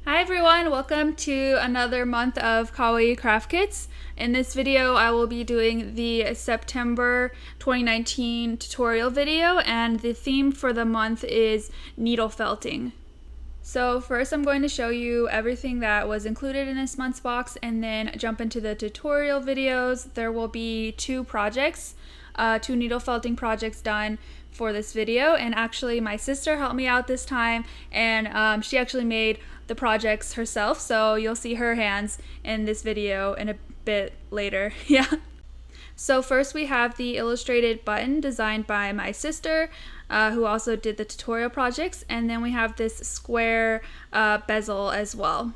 Hi everyone, welcome to another month of Kawaii craft kits. In this video I will be doing the September 2019 tutorial video, and the theme for the month is needle felting. So first I'm going to show you everything that was included in this month's box and then jump into the tutorial videos. There will be two needle felting projects done for this video, and actually my sister helped me out this time, and she actually made the projects herself, so you'll see her hands in this video in a bit later. Yeah. So first we have the illustrated button designed by my sister, who also did the tutorial projects, and then we have this square bezel as well.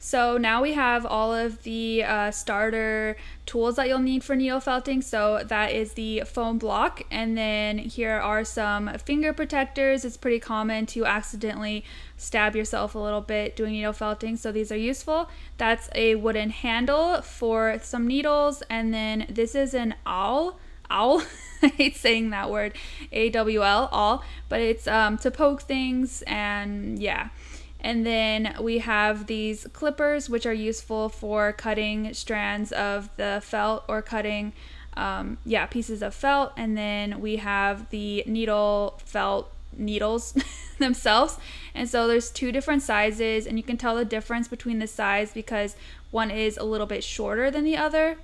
So now we have all of the starter tools that you'll need for needle felting. So that is the foam block, and then here are some finger protectors. It's pretty common to accidentally stab yourself a little bit doing needle felting, so these are useful. That's a wooden handle for some needles, and then this is an awl. I hate saying that word, A-W-L, awl, but it's to poke things, and yeah. And then we have these clippers, which are useful for cutting strands of the felt or cutting pieces of felt. And then we have the needles themselves. And so there's two different sizes, and you can tell the difference between the size because one is a little bit shorter than the other.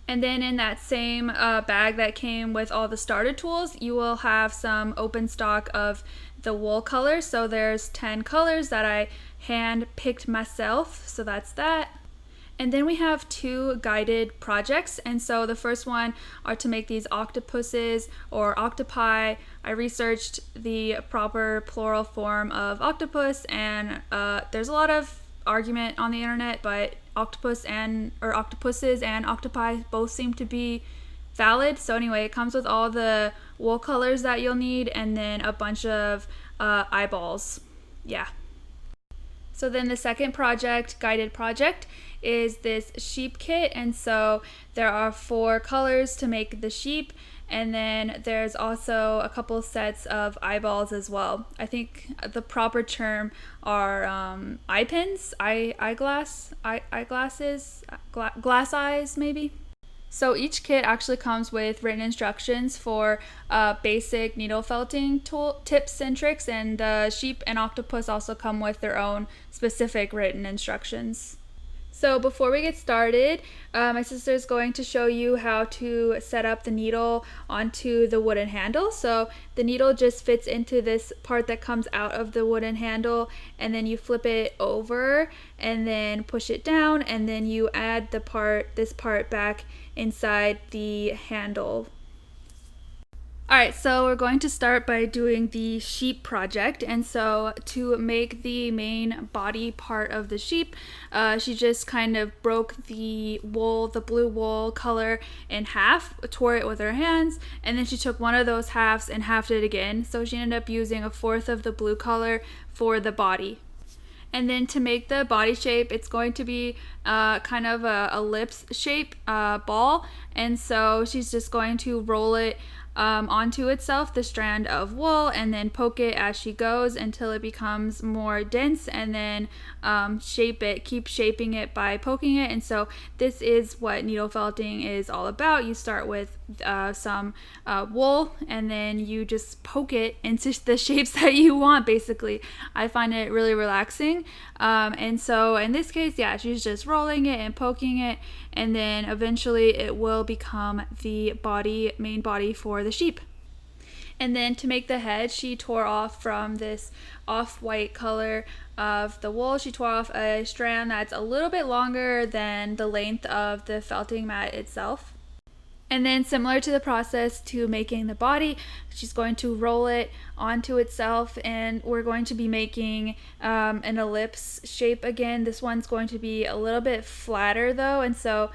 And then in that same bag that came with all the starter tools, you will have some open stock of the wool colors. So there's 10 colors that I hand picked myself, so that's that. And then we have two guided projects, and so the first one are to make these octopuses or octopi. I researched the proper plural form of octopus, and there's a lot of argument on the internet, but octopuses and octopi both seem to be valid. So anyway, it comes with all the wool colors that you'll need, and then a bunch of eyeballs. Yeah. So then the second guided project, is this sheep kit, and so there are 4 colors to make the sheep, and then there's also a couple sets of eyeballs as well. I think the proper term are eye pins, eyeglasses, glass eyes maybe. So each kit actually comes with written instructions for basic needle felting tips and tricks, and the sheep and octopus also come with their own specific written instructions. So before we get started, my sister is going to show you how to set up the needle onto the wooden handle. So the needle just fits into this part that comes out of the wooden handle, and then you flip it over and then push it down, and then you add this part back inside the handle. Alright, so we're going to start by doing the sheep project, and so to make the main body part of the sheep, she just kind of broke the blue wool color in half, tore it with her hands, and then she took one of those halves and halved it again, so she ended up using 1/4 of the blue color for the body. And then to make the body shape, it's going to be kind of a ellipse shape ball, and so she's just going to roll it onto itself, the strand of wool, and then poke it as she goes until it becomes more dense, and then keep shaping it by poking it. And so this is what needle felting is all about. You start with some wool, and then you just poke it into the shapes that you want, basically. I find it really relaxing, and so in this case, yeah, she's just rolling it and poking it, and then eventually it will become the main body for the sheep. And then to make the head, she tore off from this off-white color of the wool, she tore off a strand that's a little bit longer than the length of the felting mat itself. And then similar to the process to making the body, she's going to roll it onto itself, and we're going to be making an ellipse shape again. This one's going to be a little bit flatter though, and so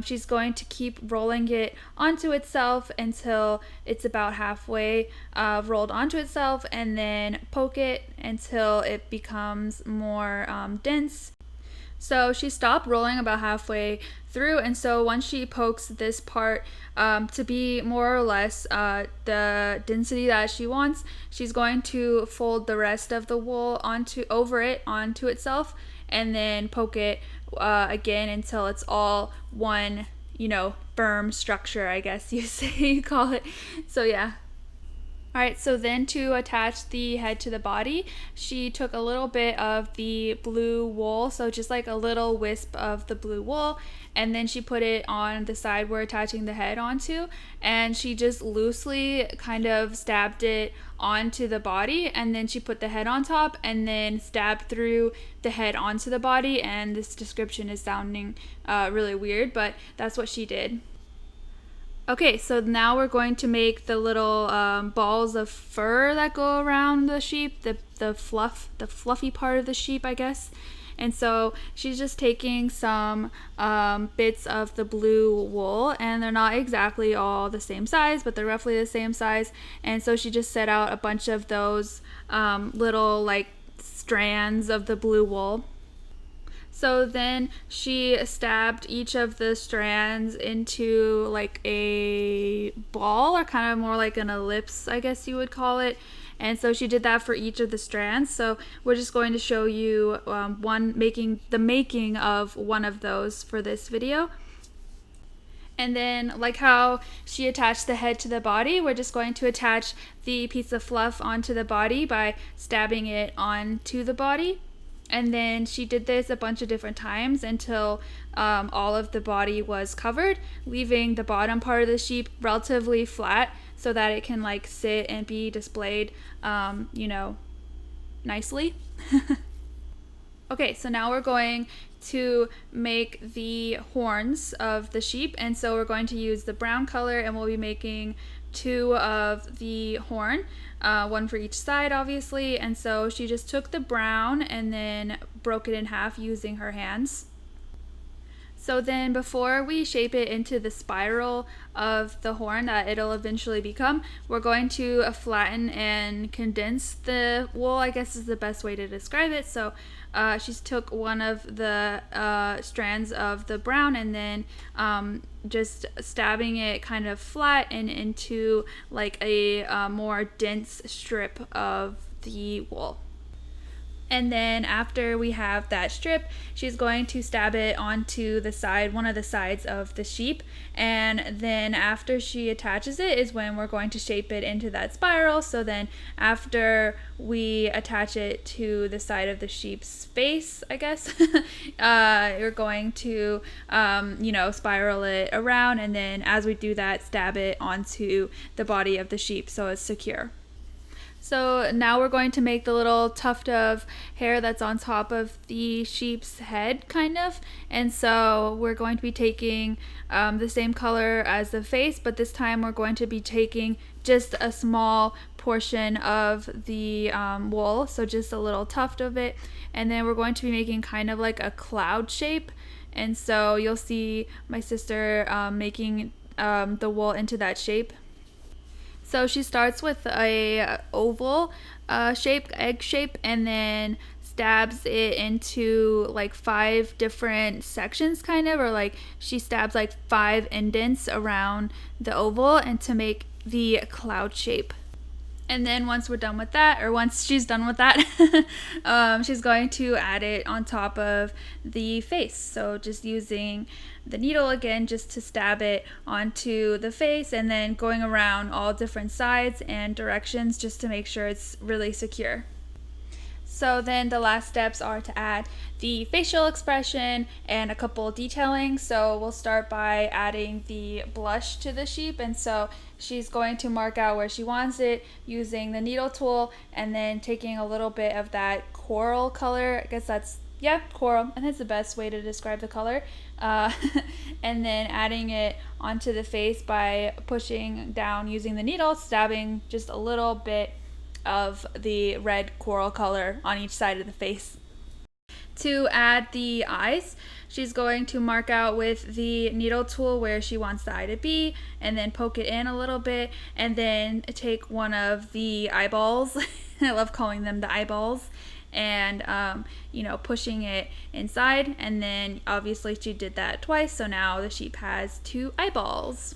she's going to keep rolling it onto itself until it's about halfway rolled onto itself, and then poke it until it becomes more dense. So she stopped rolling about halfway through, and so once she pokes this part to be more or less the density that she wants, she's going to fold the rest of the wool onto itself, and then poke it again until it's all one, firm structure, I guess you call it. So yeah. Alright, so then to attach the head to the body, she took a little bit of the blue wool, so just like a little wisp of the blue wool, and then she put it on the side we're attaching the head onto, and she just loosely kind of stabbed it onto the body, and then she put the head on top and then stabbed through the head onto the body. And this description is sounding really weird, but that's what she did. Okay, so now we're going to make the little balls of fur that go around the sheep, the fluffy part of the sheep, I guess. And so she's just taking some bits of the blue wool, and they're not exactly all the same size, but they're roughly the same size. And so she just set out a bunch of those little like strands of the blue wool. So then she stabbed each of the strands into like a ball, or kind of more like an ellipse, I guess you would call it. And so she did that for each of the strands. So we're just going to show you the making of one of those for this video. And then, like how she attached the head to the body, we're just going to attach the piece of fluff onto the body by stabbing it onto the body. And then she did this a bunch of different times until all of the body was covered, leaving the bottom part of the sheep relatively flat so that it can like sit and be displayed, nicely. Okay, so now we're going to make the horns of the sheep, and so we're going to use the brown color, and we'll be making 2 of the horn, one for each side obviously. And so she just took the brown and then broke it in half using her hands. So then before we shape it into the spiral of the horn that it'll eventually become, we're going to flatten and condense the wool, I guess is the best way to describe it. So she took one of the strands of the brown and then just stabbing it kind of flat and into like a more dense strip of the wool. And then after we have that strip, she's going to stab it onto the side, one of the sides of the sheep. And then after she attaches it is when we're going to shape it into that spiral. So then after we attach it to the side of the sheep's face, I guess, you're going to, spiral it around. And then as we do that, stab it onto the body of the sheep so it's secure. So now we're going to make the little tuft of hair that's on top of the sheep's head, kind of. And so we're going to be taking the same color as the face, but this time we're going to be taking just a small portion of the wool, so just a little tuft of it. And then we're going to be making kind of like a cloud shape. And so you'll see my sister making the wool into that shape. So she starts with a oval egg shape, and then stabs it into like 5 different sections, kind of, or like she stabs like 5 indents around the oval and to make the cloud shape. And then once we're done with that, or once she's done with that, she's going to add it on top of the face. So just using the needle again just to stab it onto the face, and then going around all different sides and directions just to make sure it's really secure. So then the last steps are to add the facial expression and a couple detailing. So we'll start by adding the blush to the sheep, and so she's going to mark out where she wants it using the needle tool, and then taking a little bit of that coral color, I guess that's, yeah, coral, and that's the best way to describe the color, and then adding it onto the face by pushing down using the needle, stabbing just a little bit of the red coral color on each side of the face. To add the eyes, she's going to mark out with the needle tool where she wants the eye to be, and then poke it in a little bit, and then take one of the eyeballs I love calling them the eyeballs, and pushing it inside. And then obviously she did that twice, so now the sheep has 2 eyeballs.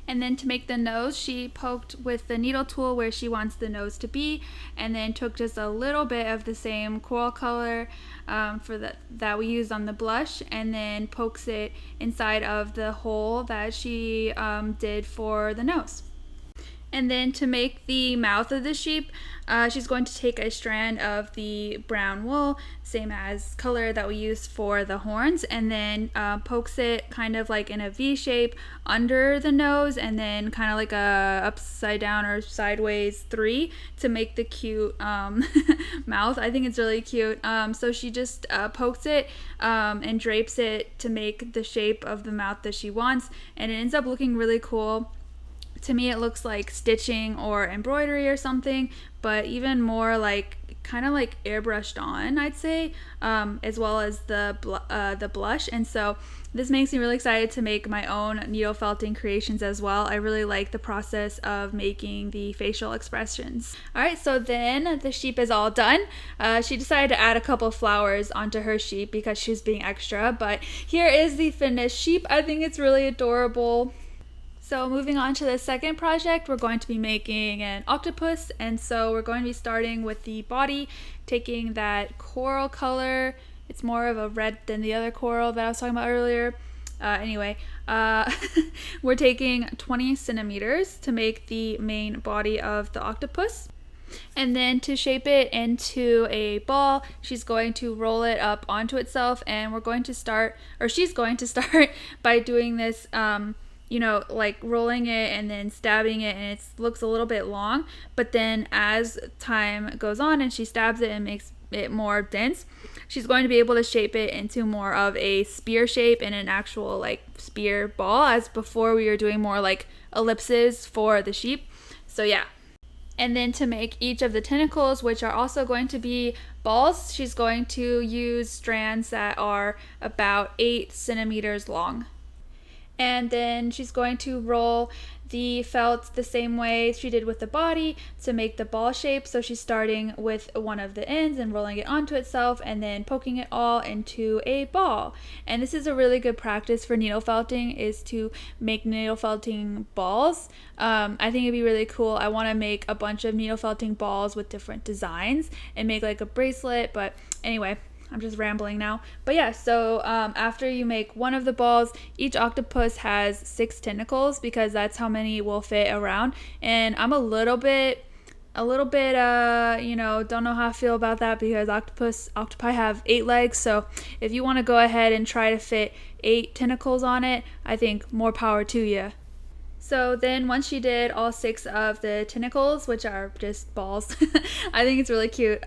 And then to make the nose, she poked with the needle tool where she wants the nose to be, and then took just a little bit of the same coral color that we used on the blush, and then pokes it inside of the hole that she did for the nose. And then to make the mouth of the sheep, she's going to take a strand of the brown wool, same as color that we used for the horns, and then pokes it kind of like in a V shape under the nose, and then kind of like a upside down or sideways 3 to make the cute mouth. I think it's really cute. So she just pokes it and drapes it to make the shape of the mouth that she wants, and it ends up looking really cool. To me, it looks like stitching or embroidery or something, but even more like kind of like airbrushed on, I'd say, as well as the blush. And so this makes me really excited to make my own needle felting creations as well. I really like the process of making the facial expressions. All right, so then the sheep is all done. She decided to add a couple flowers onto her sheep because she's being extra, but here is the finished sheep. I think it's really adorable. So moving on to the second project, we're going to be making an octopus, and so we're going to be starting with the body, taking that coral color. It's more of a red than the other coral that I was talking about earlier. We're taking 20 centimeters to make the main body of the octopus. And then to shape it into a ball, she's going to roll it up onto itself, and she's going to start by doing this like rolling it and then stabbing it, and it looks a little bit long, but then as time goes on and she stabs it and makes it more dense, she's going to be able to shape it into more of a spear shape and an actual like spear ball, as before we were doing more like ellipses for the sheep. So yeah. And then to make each of the tentacles, which are also going to be balls, she's going to use strands that are about 8 centimeters long. And then she's going to roll the felt the same way she did with the body to make the ball shape. So she's starting with one of the ends and rolling it onto itself, and then poking it all into a ball. And this is a really good practice for needle felting, is to make needle felting balls. I think it'd be really cool. I want to make a bunch of needle felting balls with different designs and make like a bracelet, but anyway, I'm just rambling now. But yeah, so after you make one of the balls, each octopus has 6 tentacles because that's how many will fit around. And I'm a little bit don't know how I feel about that, because octopi have 8 legs. So if you want to go ahead and try to fit 8 tentacles on it, I think more power to you. So then once she did all 6 of the tentacles, which are just balls, I think it's really cute.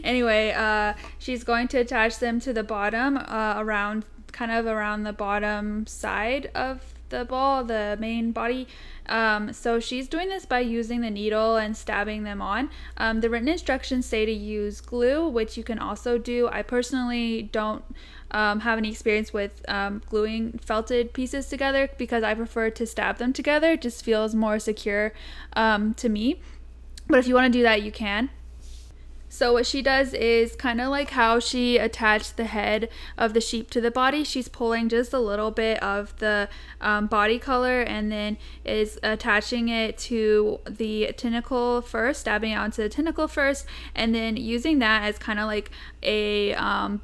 Anyway, she's going to attach them to the bottom, around the bottom side of the ball, the main body. So she's doing this by using the needle and stabbing them on. The written instructions say to use glue, which you can also do. I personally don't have any experience with gluing felted pieces together because I prefer to stab them together. It just feels more secure to me. But if you want to do that, you can. So what she does is kind of like how she attached the head of the sheep to the body. She's pulling just a little bit of the body color and then is attaching it to the tentacle first, stabbing it onto the tentacle first, and then using that as kind of like a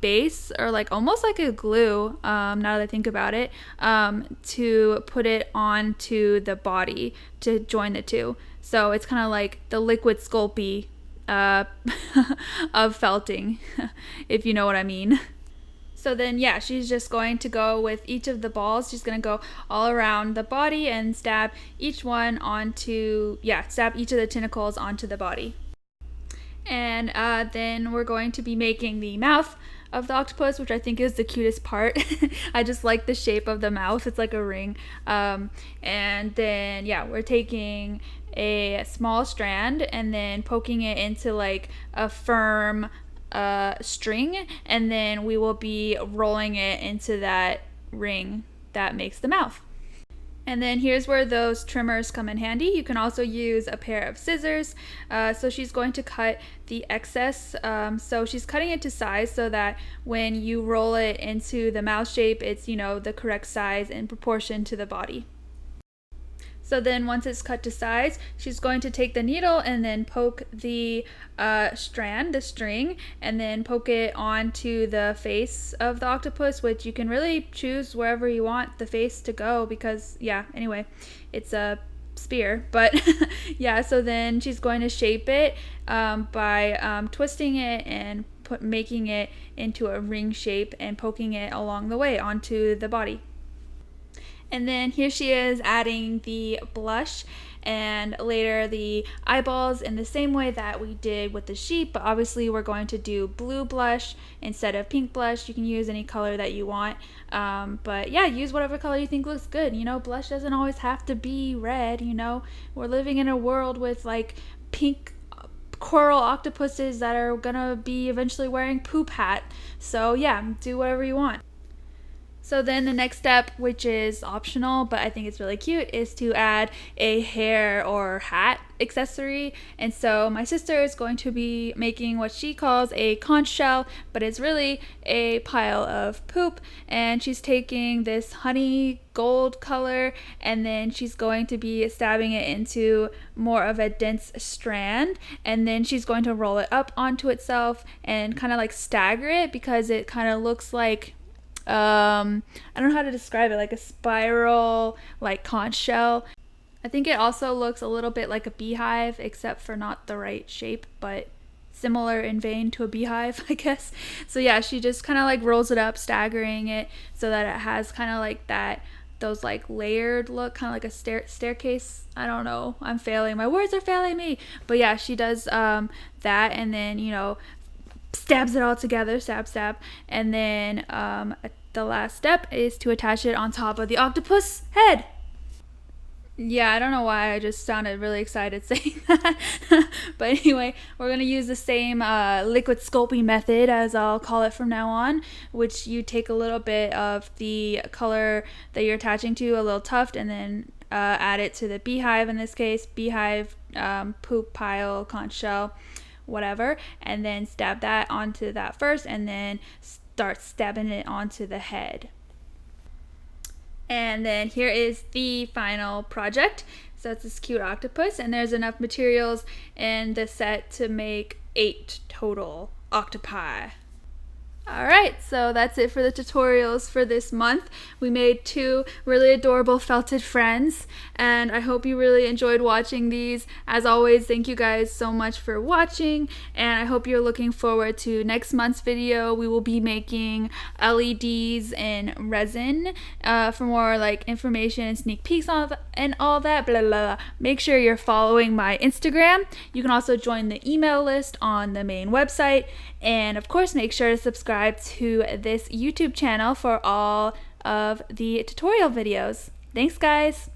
base, or like almost like a glue, now that I think about it, to put it onto the body to join the two. So it's kind of like the liquid Sculpey of felting, if you know what I mean. So then yeah, she's just going to go with each of the balls. She's going to go all around the body and stab each of the tentacles onto the body. And then we're going to be making the mouth of the octopus, which I think is the cutest part. I just like the shape of the mouth. It's like a ring. And then yeah, we're taking a small strand and then poking it into like a firm string, and then we will be rolling it into that ring that makes the mouth. And then here's where those trimmers come in handy. You can also use a pair of scissors. So she's going to cut the excess. So she's cutting it to size so that when you roll it into the mouth shape, it's, the correct size and proportion to the body. So then once it's cut to size, she's going to take the needle and then poke the the string, and then poke it onto the face of the octopus, which you can really choose wherever you want the face to go because, anyway, it's a spear. But yeah, so then she's going to shape it by twisting it and making it into a ring shape and poking it along the way onto the body. And then here she is adding the blush and later the eyeballs in the same way that we did with the sheep, but obviously we're going to do blue blush instead of pink blush. You can use any color that you want, but yeah, use whatever color you think looks good. Blush doesn't always have to be red. We're living in a world with like pink coral octopuses that are gonna be eventually wearing poop hat, so yeah, do whatever you want. So then the next step, which is optional, but I think it's really cute, is to add a hair or hat accessory. And so my sister is going to be making what she calls a conch shell, but it's really a pile of poop. And she's taking this honey gold color, and then she's going to be stabbing it into more of a dense strand. And then she's going to roll it up onto itself and kind of like stagger it because it kind of looks like I don't know how to describe it, like a spiral, like conch shell. I think it also looks a little bit like a beehive, except for not the right shape, but similar in vein to a beehive, I guess. So yeah, she just kind of like rolls it up, staggering it so that it has kind of like those like layered look, kind of like a staircase. I don't know, I'm failing, my words are failing me. But yeah, she does that, and then stabs it all together, stab, and then the last step is to attach it on top of the octopus head. Yeah, I don't know why I just sounded really excited saying that. But anyway, we're going to use the same liquid sculpting method, as I'll call it from now on, which you take a little bit of the color that you're attaching to, a little tuft, and then add it to the beehive, in this case, beehive, poop pile, conch shell, whatever, and then stab that onto that first, and then start stabbing it onto the head. And then here is the final project. So it's this cute octopus, and there's enough materials in the set to make 8 total octopi. Alright, so that's it for the tutorials for this month. We made 2 really adorable felted friends, and I hope you really enjoyed watching these. As always, thank you guys so much for watching, and I hope you're looking forward to next month's video. We will be making LEDs in resin for more like information and sneak peeks and all that, blah, blah, blah. Make sure you're following my Instagram. You can also join the email list on the main website, and of course make sure to subscribe to this YouTube channel for all of the tutorial videos. Thanks guys!